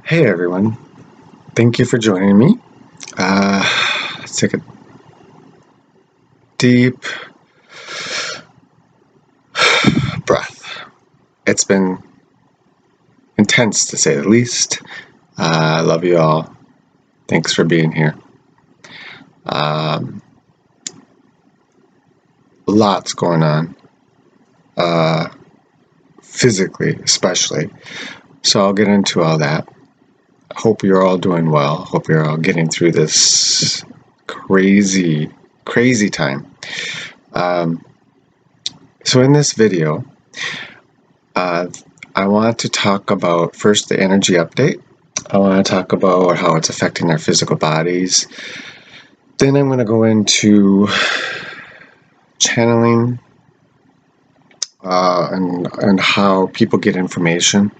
Hey everyone, thank you for joining me. Let's take a deep breath. It's been intense to say the least. I love you all. Thanks for being here. Lots going on, physically especially. So I'll get into all that. Hope you're all doing well. Hope you're all getting through this crazy time. So in this video, I want to talk about first the energy update. I want to talk about how it's affecting our physical bodies. Then I'm going to go into channeling and how people get information.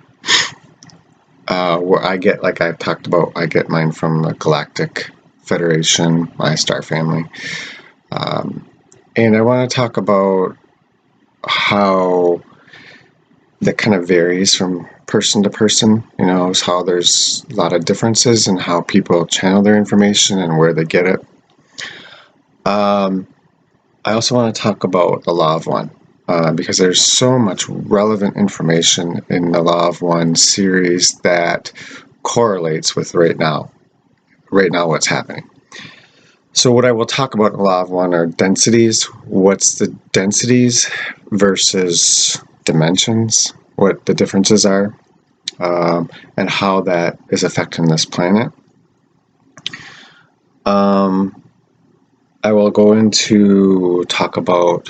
Where I get, like I've talked about, I get mine from the Galactic Federation, my star family. And I want to talk about how that kind of varies from person to person, how there's a lot of differences in how people channel their information and where they get it. I also want to talk about the Law of One, because there's so much relevant information in the Law of One series that correlates with right now what's happening. So what I will talk about in the Law of One are densities. What's the densities versus dimensions, what the differences are, and how that is affecting this planet. I will go into talk about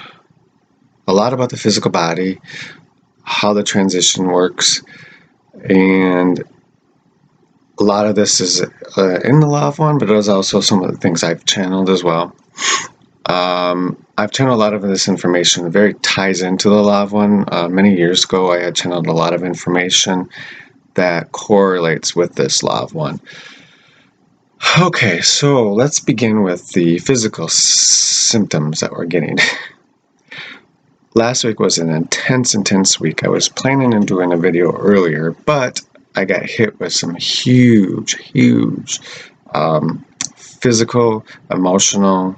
a lot about the physical body, how the transition works, and a lot of this is in the Law of One, but it is also some of the things I've channeled as well. I've channeled a lot of this information. It very ties into the Law of One. Many years ago, I had channeled a lot of information that correlates with this Law of One. Okay, so let's begin with the physical symptoms that we're getting. Last week was an intense week. I was planning on doing a video earlier, but I got hit with some huge physical, emotional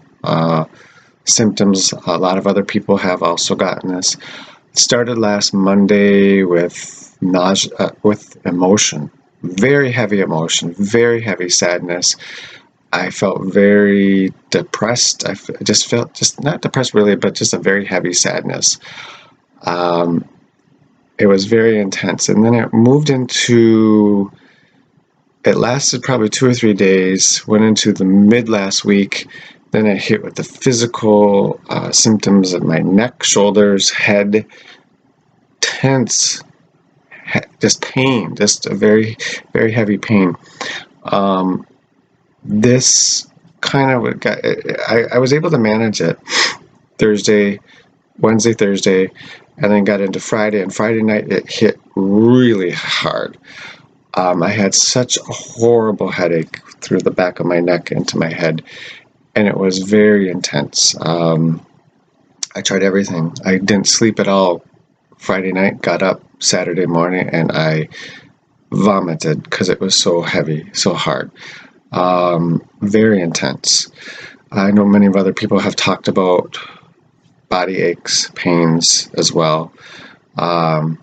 symptoms. A lot of other people have also gotten this. It started last Monday with nausea, with emotion, very heavy emotion, very heavy sadness. I felt very depressed. I just felt, just not depressed really, but just a very heavy sadness. It was very intense. And then it moved into, it lasted probably 2 or 3 days, went into the mid last week. Then it hit with the physical symptoms of my neck, shoulders, head, tense, just pain, just a very heavy pain. This kind of got, I was able to manage it Wednesday, Thursday, and then got into Friday. And Friday night it hit really hard. I had such a horrible headache through the back of my neck into my head, and it was very intense. I tried everything. I didn't sleep at all Friday night, got up Saturday morning, and I vomited because it was so heavy, so hard. Very intense. I know many of other people have talked about body aches, pains as well. The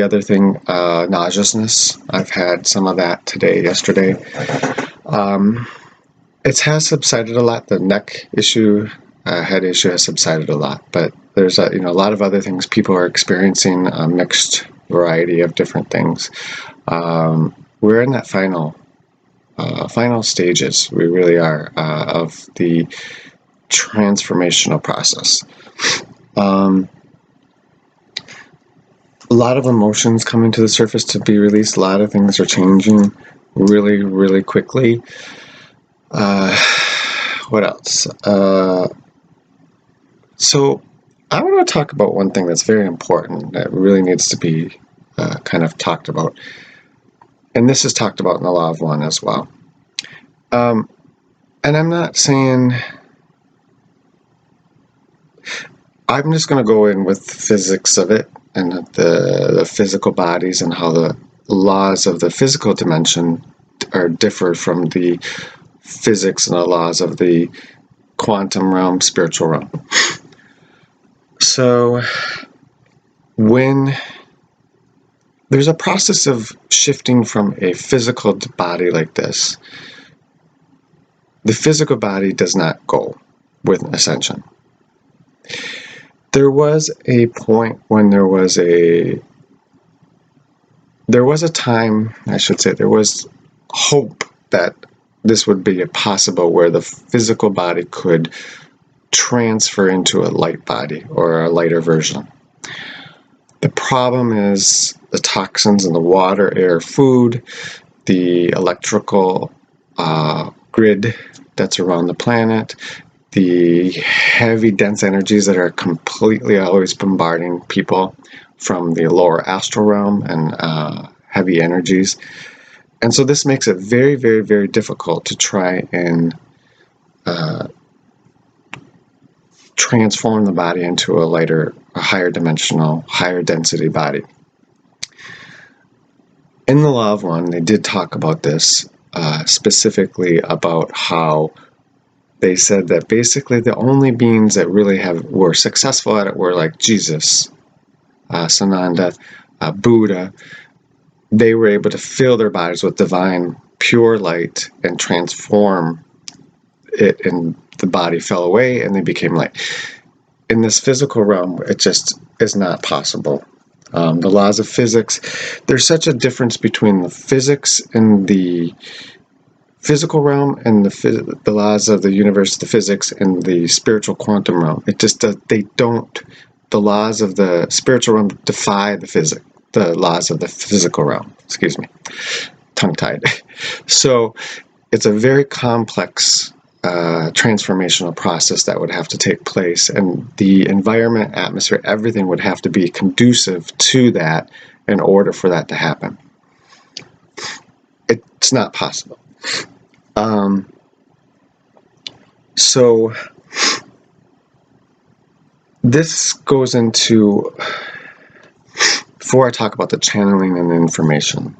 other thing, nauseousness. I've had some of that yesterday. It has subsided a lot. The neck issue, head issue has subsided a lot, but there's a lot of other things people are experiencing, a mixed variety of different things. We're in that final stages. We really are of the transformational process. A lot of emotions coming to the surface to be released. A lot of things are changing really quickly. What else? So I want to talk about one thing that's very important that really needs to be kind of talked about. And this is talked about in the Law of One as well. And I'm not saying, I'm just going to go in with the physics of it and the physical bodies and how laws of the physical dimension are differ from the physics and the laws of the quantum realm, spiritual realm. So when there's a process of shifting from a physical body like this, the physical body does not go with ascension. There was a point when there was a time, I should say, there was hope that this would be possible where the physical body could transfer into a light body or a lighter version. The problem is the toxins in the water, air, food, the electrical grid that's around the planet, the heavy, dense energies that are completely always bombarding people from the lower astral realm and heavy energies. And so this makes it very, very, very difficult to try and transform the body into a lighter, a higher dimensional, higher density body. In the Law of One, they did talk about this, specifically about how they said that basically the only beings that really were successful at it were like Jesus, Sananda, Buddha. They were able to fill their bodies with divine, pure light and transform it, and the body fell away and they became light. In this physical realm, it just is not possible. The laws of physics, there's such a difference between the physics in the physical realm and the laws of the universe, the physics, and the spiritual quantum realm. It just the laws of the spiritual realm defy the laws of the physical realm. Excuse me, tongue-tied. So it's a very complex transformational process that would have to take place, and the environment, atmosphere, everything would have to be conducive to that in order for that to happen. It's not possible. So this goes into, before I talk about the channeling and the information,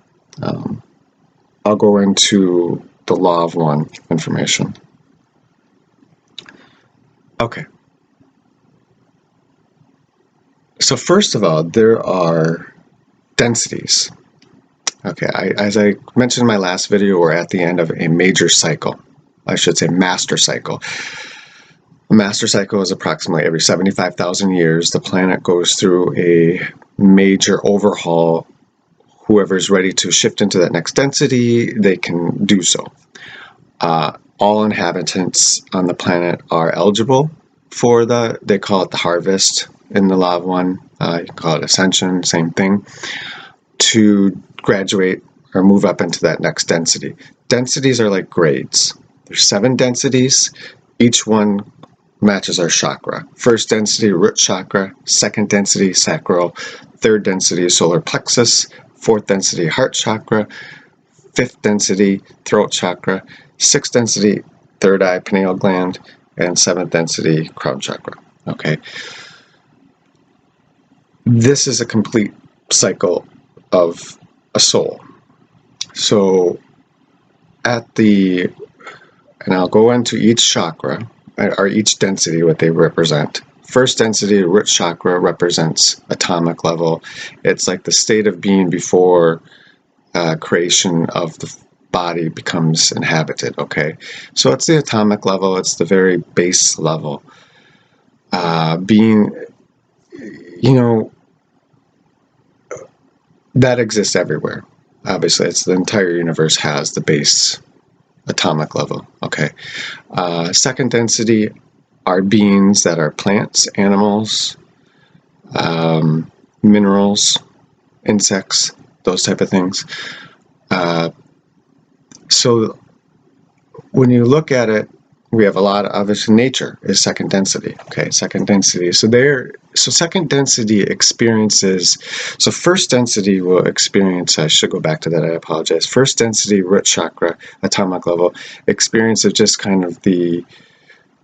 I'll go into the Law of One information. Okay. So first of all, there are densities. Okay, as I mentioned in my last video, we're at the end of a major cycle. I should say master cycle. A master cycle is approximately every 75,000 years. The planet goes through a major overhaul. Whoever's ready to shift into that next density, they can do so. All inhabitants on the planet are eligible for they call it the harvest in the Law of One. You can call it Ascension, same thing, to graduate or move up into that next density. Densities are like grades. There's 7 densities. Each one matches our chakra. First density, root chakra. Second density, sacral. Third density, solar plexus. Fourth density, heart chakra. Fifth density, throat chakra. Sixth density, third eye, pineal gland. And seventh density, crown chakra. Okay. This is a complete cycle of a soul. So and I'll go into each chakra, or each density, what they represent. First density, root chakra, represents atomic level. It's like the state of being before creation of the body becomes inhabited, okay? So it's the atomic level, it's the very base level. Being, that exists everywhere. Obviously, the entire universe has the base atomic level, okay? Second density are beings that are plants, animals, minerals, insects, those type of things. So when you look at it, we have a lot of, obviously, nature is second density, okay? Second density. So second density experiences, so first density will experience, I should go back to that, I apologize. First density, root chakra, atomic level, experience of just kind of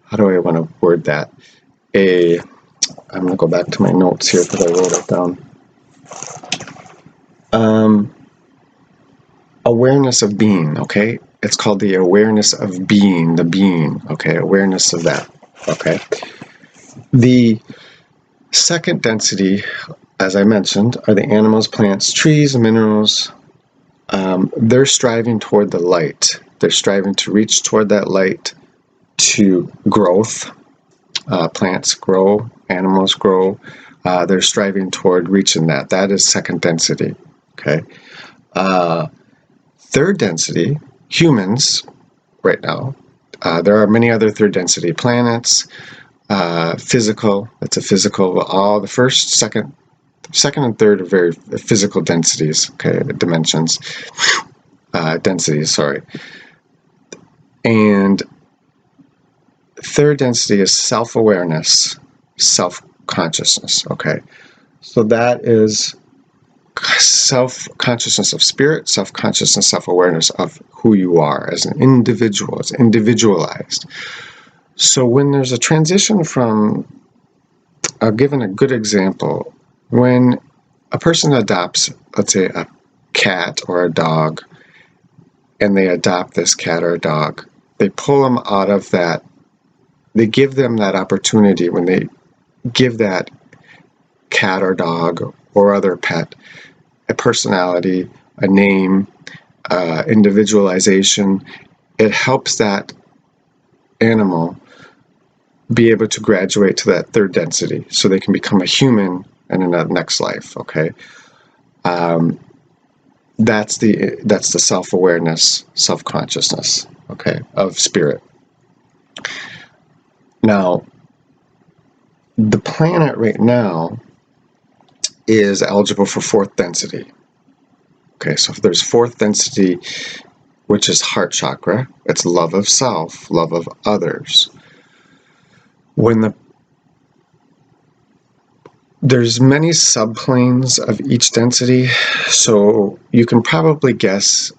how do I want to word that? I'm going to go back to my notes here because I wrote it down. awareness of being, okay? It's called the awareness of being, the being, okay? Awareness of that, okay? The second density, as I mentioned, are the animals, plants, trees, minerals. They're striving toward the light. They're striving to reach toward that light to growth. Plants grow, animals grow. They're striving toward reaching that. That is second density, okay? Third density, humans, right now. There are many other third density planets. Physical, it's a physical, all the first, second and third are very physical densities, okay, dimensions, densities, sorry. And third density is self-awareness, self-consciousness, okay? So that is self-consciousness of spirit, self-consciousness, self-awareness of who you are as an individual. It's individualized. So when there's a transition from, I'll give a good example. When a person adopts, let's say, a cat or a dog, and they adopt this cat or dog, they pull them out of that, they give them that opportunity when they give that cat or dog or other pet a personality, a name, individualization. It helps that animal be able to graduate to that third density so they can become a human in the next life, okay? That's the self-awareness, self-consciousness, okay, of spirit. Now, the planet right now is eligible for fourth density. Okay, so if there's fourth density, which is heart chakra, it's love of self, love of others. There's many subplanes of each density, so you can probably guess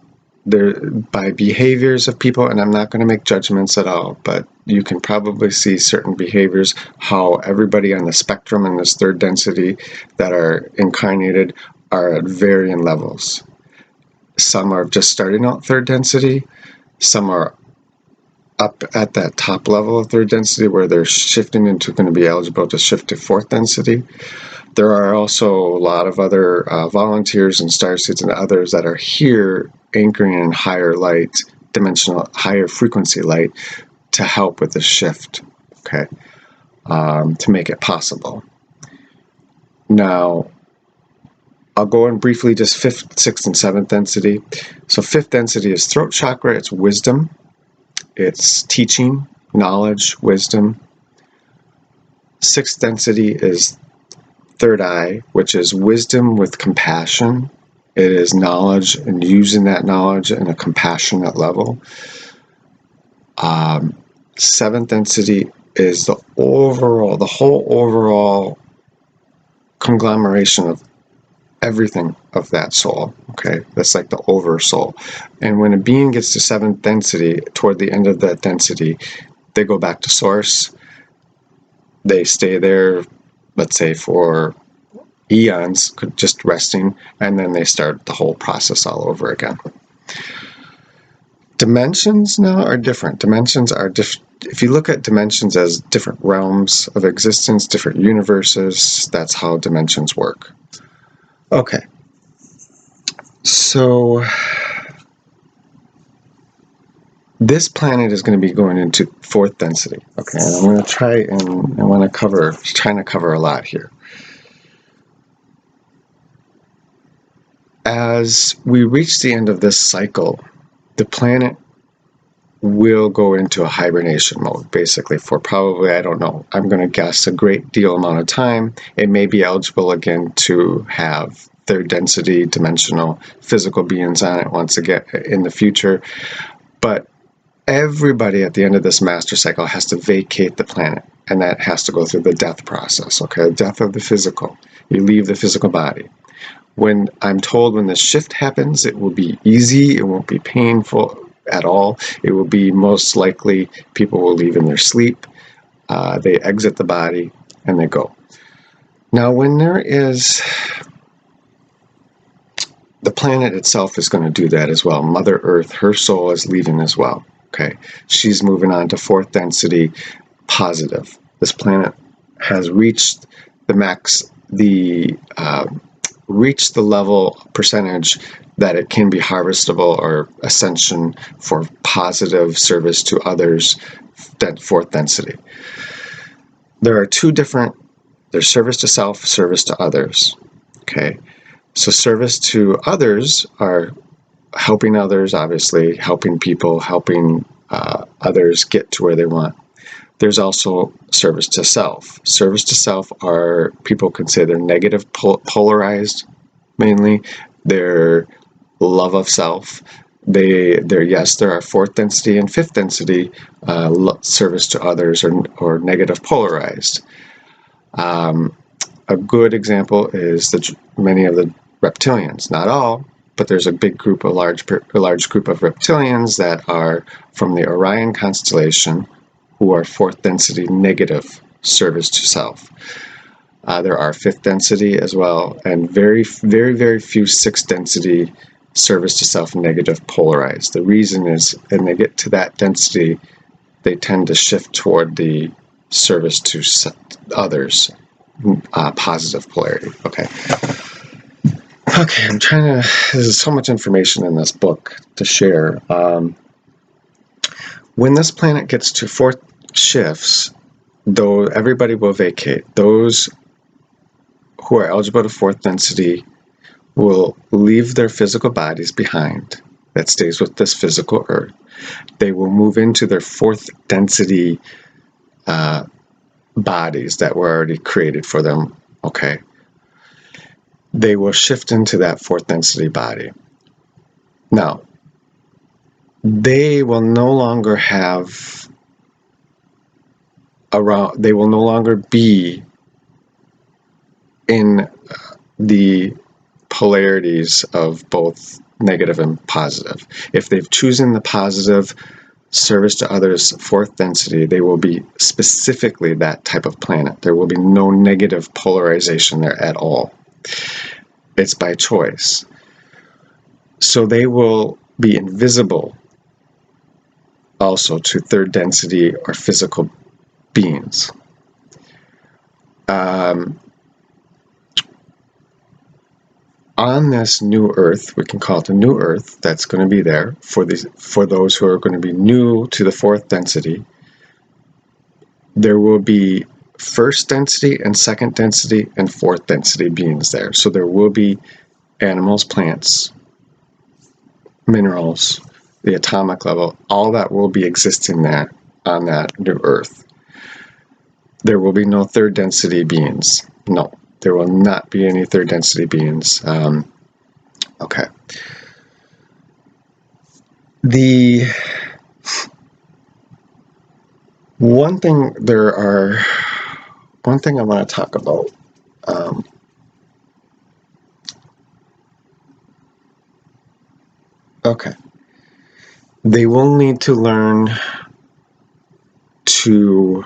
there by behaviors of people, and I'm not going to make judgments at all, but you can probably see certain behaviors, how everybody on the spectrum in this third density that are incarnated are at varying levels. Some are just starting out third density, some are up at that top level of third density where they're shifting into going to be eligible to shift to fourth density. There are also a lot of other volunteers and starseeds and others that are here anchoring in higher light, dimensional, higher frequency light to help with the shift, okay, to make it possible. Now, I'll go in briefly just fifth, sixth, and seventh density. So fifth density is throat chakra, it's wisdom, it's teaching, knowledge, wisdom. Sixth density is third eye, which is wisdom with compassion. It is knowledge and using that knowledge in a compassionate level. Seventh density is the whole overall conglomeration of everything of that soul, okay? That's like the over soul. And when a being gets to seventh density, toward the end of that density, they go back to source. They stay there, let's say, for eons, just resting, and then they start the whole process all over again. Dimensions now are different. Dimensions are if you look at dimensions as different realms of existence, different universes, that's how dimensions work. Okay. So this planet is going to be going into fourth density. Okay, and I'm going to try and I want to trying to cover a lot here. As we reach the end of this cycle, the planet will go into a hibernation mode, basically, for probably, I don't know, I'm going to guess a great deal amount of time. It may be eligible again to have third density dimensional physical beings on it once again in the future. But everybody at the end of this master cycle has to vacate the planet, and that has to go through the death process, okay? Death of the physical. You leave the physical body. When I'm told when the shift happens, it will be easy, it won't be painful at all. It will be most likely people will leave in their sleep, they exit the body, and they go. Now, when there is the planet itself is going to do that as well. Mother Earth, her soul is leaving as well. Okay, she's moving on to fourth density positive. This planet has reached the max, reached the level percentage that it can be harvestable or ascension for positive service to others, that fourth density. There are two different, there's service to self, service to others. Okay, so service to others are helping others, obviously, helping people, helping others get to where they want. There's also service to self. Service to self are, people can say they're negative polarized, mainly. They're love of self. Yes, there are fourth density and fifth density service to others, or negative polarized. A good example is many of the reptilians. Not all, but there's a big group, a large group of reptilians that are from the Orion constellation, who are fourth density negative service to self. There are fifth density as well, and very, very, very few sixth density service to self negative polarized. The reason is, when they get to that density, they tend to shift toward the service to others, positive polarity. Okay, I'm trying to, there's so much information in this book to share. When this planet gets to fourth shifts, though, everybody will vacate. Those who are eligible to fourth density will leave their physical bodies behind. That stays with this physical earth. They will move into their fourth density bodies that were already created for them. Okay, they will shift into that fourth density body. Now, they will no longer have around, they will no longer be in the polarities of both negative and positive. If they've chosen the positive service to others fourth density, they will be specifically that type of planet. There will be no negative polarization there at all. It's by choice. So they will be invisible also to third density or physical beings. On this new Earth, we can call it the new Earth, that's going to be there for those who are going to be new to the fourth density. There will be first density and second density and fourth density beings there. So there will be animals, plants, minerals, the atomic level, all that will be existing there on that new Earth. There will be no third density beings. No, there will not be any third density beings. Okay. The one thing I want to talk about. Okay. They will need to learn new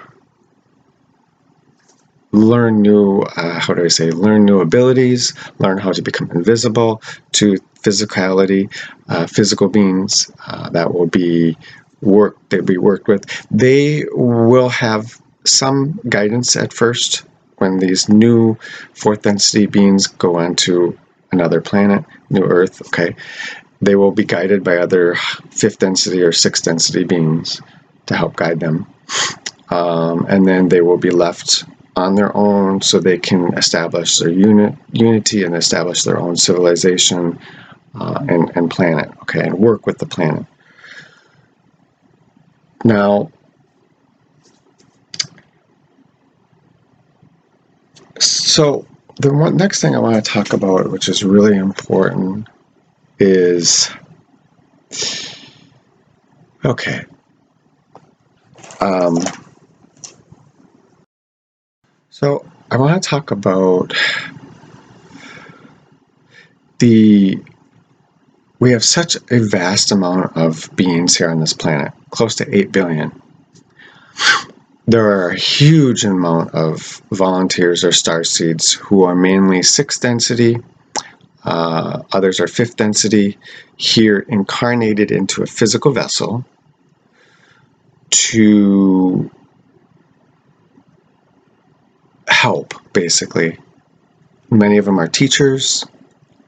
abilities, learn how to become invisible to physicality, physical beings that will be worked with. They will have some guidance at first when these new fourth density beings go onto another planet, new Earth. Okay, they will be guided by other fifth density or sixth density beings to help guide them, and then they will be left on their own so they can establish their unity and establish their own civilization and planet, okay, and work with the planet. Now, so the next thing I want to talk about, which is really important, is, okay, so I want to talk about we have such a vast amount of beings here on this planet, close to 8 billion. There are a huge amount of volunteers or starseeds who are mainly sixth density, Others are fifth density, here incarnated into a physical vessel to help, basically. Many of them are teachers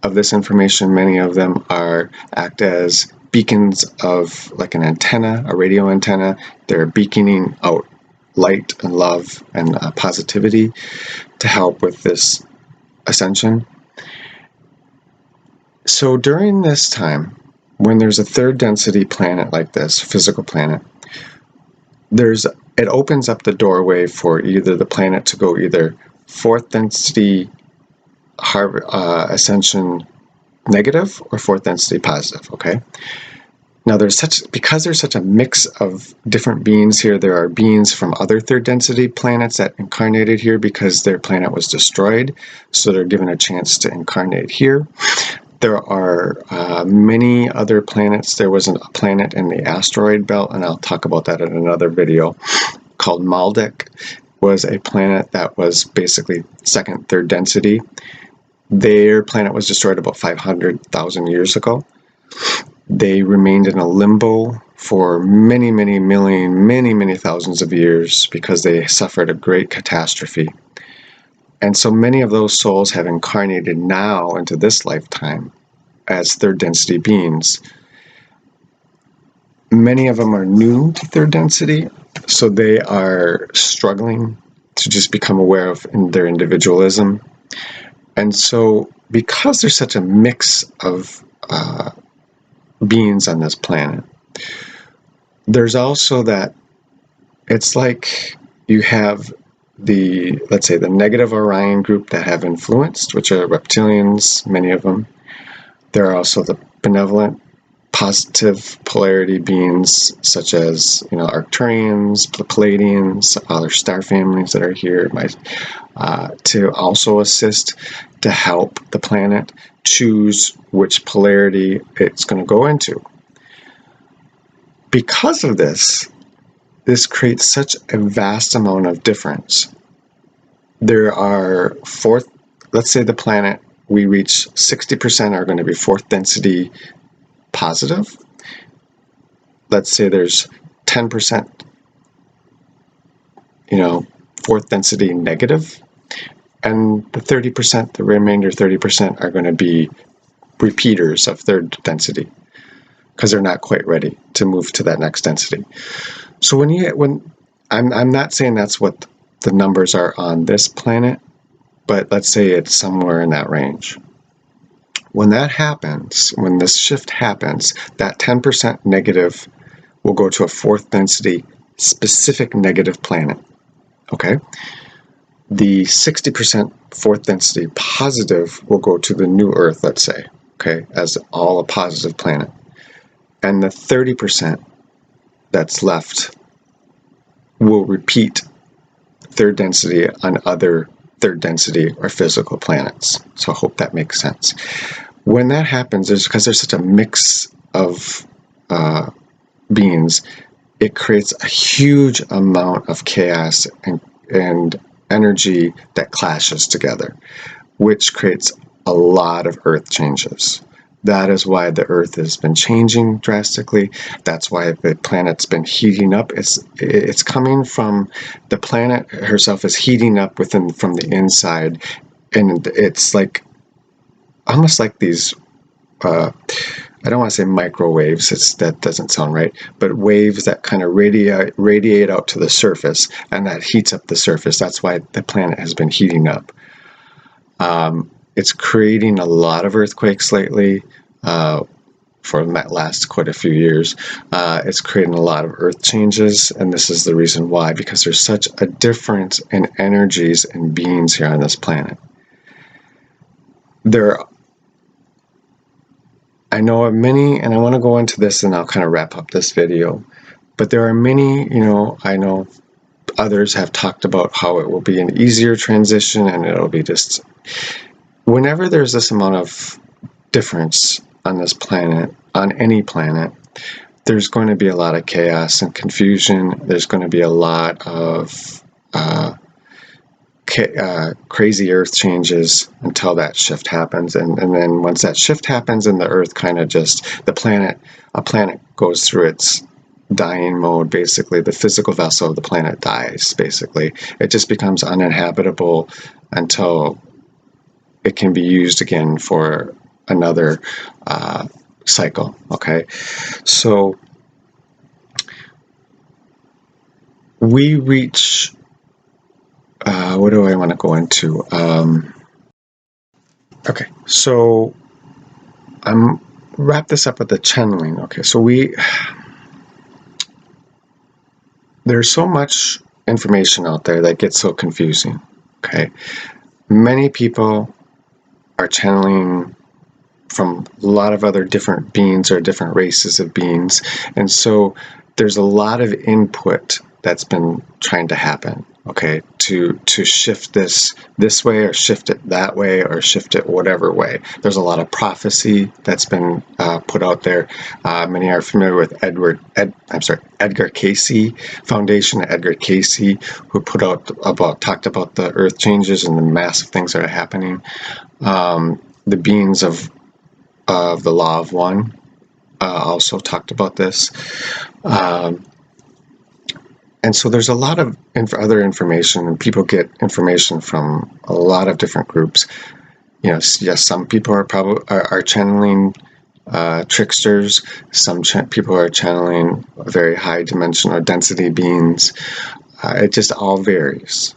of this information. Many of them act as beacons of, like an antenna, a radio antenna. They're beaconing out light and love and positivity to help with this ascension. So during this time, when there's a third density planet like this, physical planet, it opens up the doorway for either the planet to go either fourth density ascension negative or fourth density positive, okay? Now because there's such a mix of different beings here, there are beings from other third density planets that incarnated here because their planet was destroyed, so they're given a chance to incarnate here. There are many other planets. There was a planet in the asteroid belt, and I'll talk about that in another video, called Maldek. Was a planet that was basically second, third density. Their planet was destroyed about 500,000 years ago. They remained in a limbo for many, many million, many thousands of years because they suffered a great catastrophe. And so many of those souls have incarnated now into this lifetime as third density beings. Many of them are new to third density, so they are struggling to just become aware of their individualism. And so because there's such a mix of beings on this planet, there's also that it's like you have let's say the negative Orion group that have influenced, which are reptilians, many of them. There are also the benevolent, positive polarity beings, such as Arcturians, the Palladians, other star families that are here, to also assist to help the planet choose which polarity it's going to go into. Because of this creates such a vast amount of difference. There are let's say the planet, we reach 60% are going to be fourth density positive. Let's say there's 10%, fourth density negative, and the 30%, the remainder 30% are going to be repeaters of third density because they're not quite ready to move to that next density. So when I'm not saying that's what the numbers are on this planet, but let's say it's somewhere in that range. When that happens, when this shift happens, that 10% negative will go to a fourth density specific negative planet, okay? The 60% fourth density positive will go to the new Earth, let's say, okay, as all a positive planet. And the 30% that's left will repeat third density on other third density or physical planets. So I hope that makes sense. When that happens, because there's such a mix of beings, it creates a huge amount of chaos and energy that clashes together, which creates a lot of Earth changes. That is why the Earth has been changing drastically. That's why the planet's been heating up. It's coming from the planet herself is heating up from the inside, and it's like almost like these. I don't want to say microwaves. That doesn't sound right. But waves that kind of radiate out to the surface, and that heats up the surface. That's why the planet has been heating up. It's creating a lot of earthquakes lately. For that last quite a few years, it's creating a lot of earth changes, and this is the reason why, because there's such a difference in energies and beings here on this planet. I know of many, and I want to go into this and I'll kind of wrap up this video, but there are many, I know others have talked about how it will be an easier transition, and it'll be just, whenever there's this amount of difference on this planet, on any planet, there's going to be a lot of chaos and confusion. There's going to be a lot of crazy earth changes until that shift happens, and then once that shift happens and the earth kind of just a planet goes through its dying mode. Basically the physical vessel of the planet dies. Basically it just becomes uninhabitable until it can be used again for another cycle. Okay, so we reach what do I want to go into? Okay, so I'm wrap this up with the channeling. Okay, so there's so much information out there that gets so confusing. Okay, many people are channeling from a lot of other different beings or different races of beings, and so there's a lot of input that's been trying to happen, okay, to shift this way or shift it that way or shift it whatever way. There's a lot of prophecy that's been put out there. Many are familiar with Edgar Cayce Foundation, Edgar Cayce, who talked about the earth changes and the massive things that are happening. The beings of the Law of One also talked about this. And so there's a lot of other information, and people get information from a lot of different groups. You know, yes, some people are channeling tricksters. Some people are channeling very high dimension or density beings. It just all varies.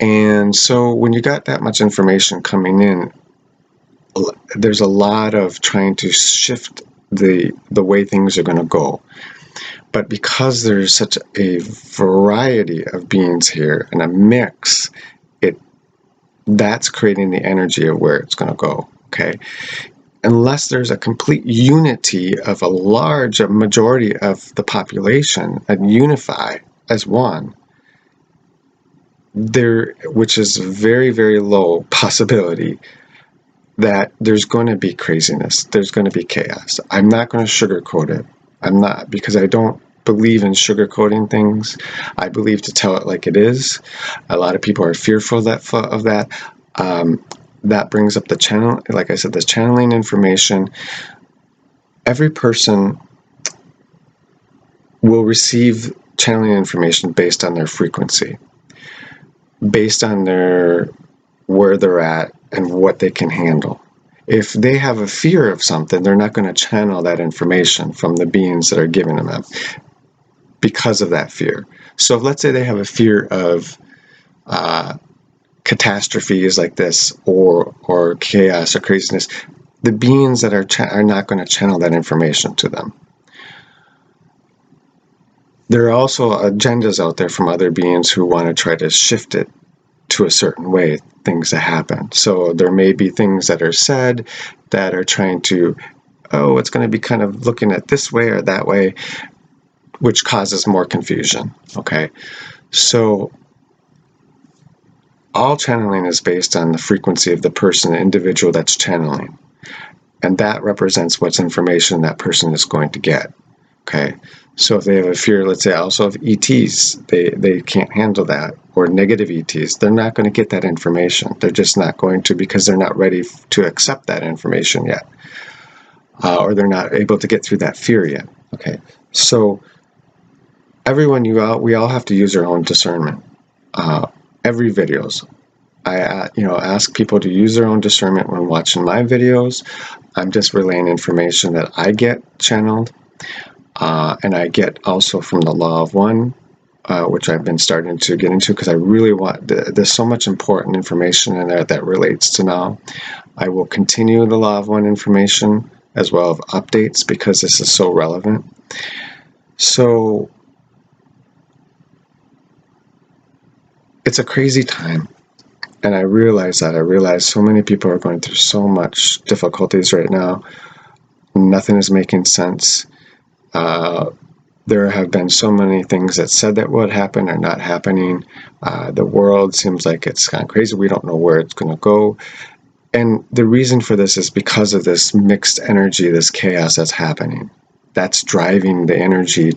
And so when you got that much information coming in, there's a lot of trying to shift the way things are going to go. But because there's such a variety of beings here and a mix, that's creating the energy of where it's going to go. Okay, unless there's a complete unity of a majority of the population and unify as one, which is a very, very low possibility, that there's going to be craziness, there's going to be chaos. I'm not going to sugarcoat it. I'm not, because I don't believe in sugarcoating things. I believe to tell it like it is. A lot of people are fearful of that. That brings up the channel. Like I said, the channeling information. Every person will receive channeling information based on their frequency, based on where they're at and what they can handle. If they have a fear of something, they're not going to channel that information from the beings that are giving them because of that fear. So if, let's say they have a fear of catastrophes like this, or chaos or craziness, the beings that are not going to channel that information to them. There are also agendas out there from other beings who want to try to shift it to a certain way, things that happen. So there may be things that are said that are trying to, it's going to be kind of looking at this way or that way, which causes more confusion. Okay, so all channeling is based on the frequency of the person, the individual that's channeling, and that represents what's information that person is going to get. Okay, so if they have a fear, let's say also of ETs, they can't handle that, or negative ETs, they're not going to get that information. They're just not going to, because they're not ready to accept that information yet, or they're not able to get through that fear yet. Okay, so everyone, we all have to use our own discernment. Every videos, I ask people to use their own discernment when watching my videos. I'm just relaying information that I get channeled. And I get also from the Law of One, which I've been starting to get into because I really want, there's so much important information in there that relates to now. I will continue the Law of One information as well as updates because this is so relevant. So it's a crazy time. And I realize so many people are going through so much difficulties right now. Nothing is making sense. There have been so many things that said that would happen are not happening. The world seems like it's gone crazy. We don't know where it's going to go. And the reason for this is because of this mixed energy, this chaos that's happening. That's driving the energy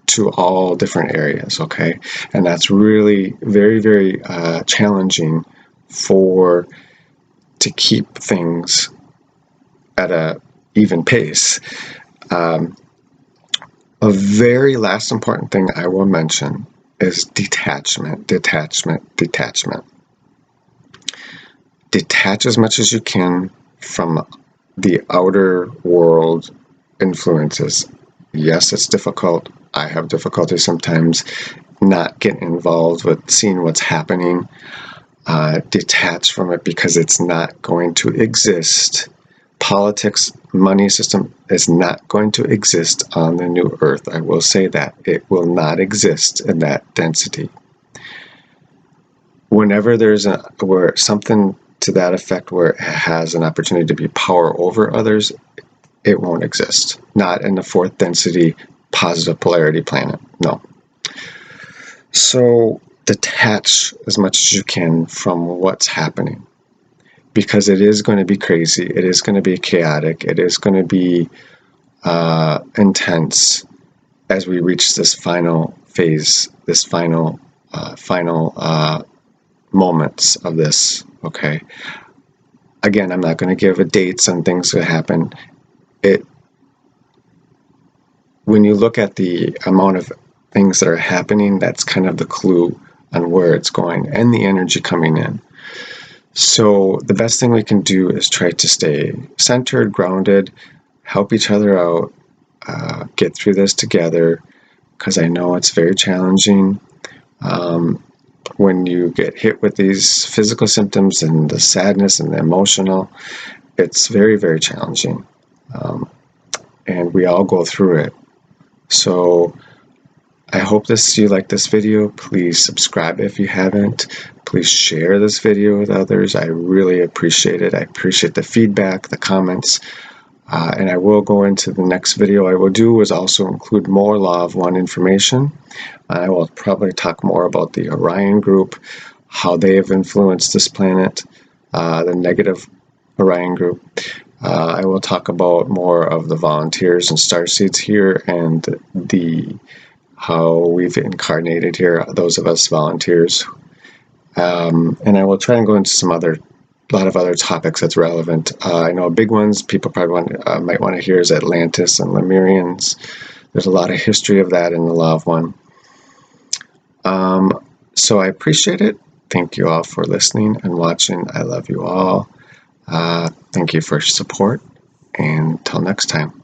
to all different areas, okay? And that's really very, very challenging to keep things at a even pace. A very last important thing I will mention is detachment. Detach as much as you can from the outer world influences. Yes, it's difficult. I have difficulty sometimes not getting involved with seeing what's happening. Detach from it because it's not going to exist. Politics, money system is not going to exist on the new earth. I will say that. It will not exist in that density. Whenever there's where something to that effect where it has an opportunity to be power over others, it won't exist. Not in the fourth density positive polarity planet. No. So detach as much as you can from what's happening, because it is going to be crazy. It is going to be chaotic. It is going to be intense as we reach this final phase, this final moments of this. Okay. Again, I'm not going to give a dates on things that happen. When you look at the amount of things that are happening, that's kind of the clue on where it's going and the energy coming in. So the best thing we can do is try to stay centered, grounded, help each other out, get through this together, because I know it's very challenging. When you get hit with these physical symptoms and the sadness and the emotional, it's very, very challenging. And we all go through it. So I hope you like this video. Please subscribe if you haven't. Please share this video with others. I really appreciate it. I appreciate the feedback, the comments. And I will go into the next video I will do is also include more Law of One information. I will probably talk more about the Orion group, how they have influenced this planet, the negative Orion group. I will talk about more of the volunteers and starseeds here and how we've incarnated here, those of us volunteers. And I will try and go into a lot of other topics that's relevant. I know big ones people probably might want to hear is Atlantis and Lemurians. There's a lot of history of that in the Law of One. So I appreciate it. Thank you all for listening and watching. I love you all. Thank you for your support. And until next time.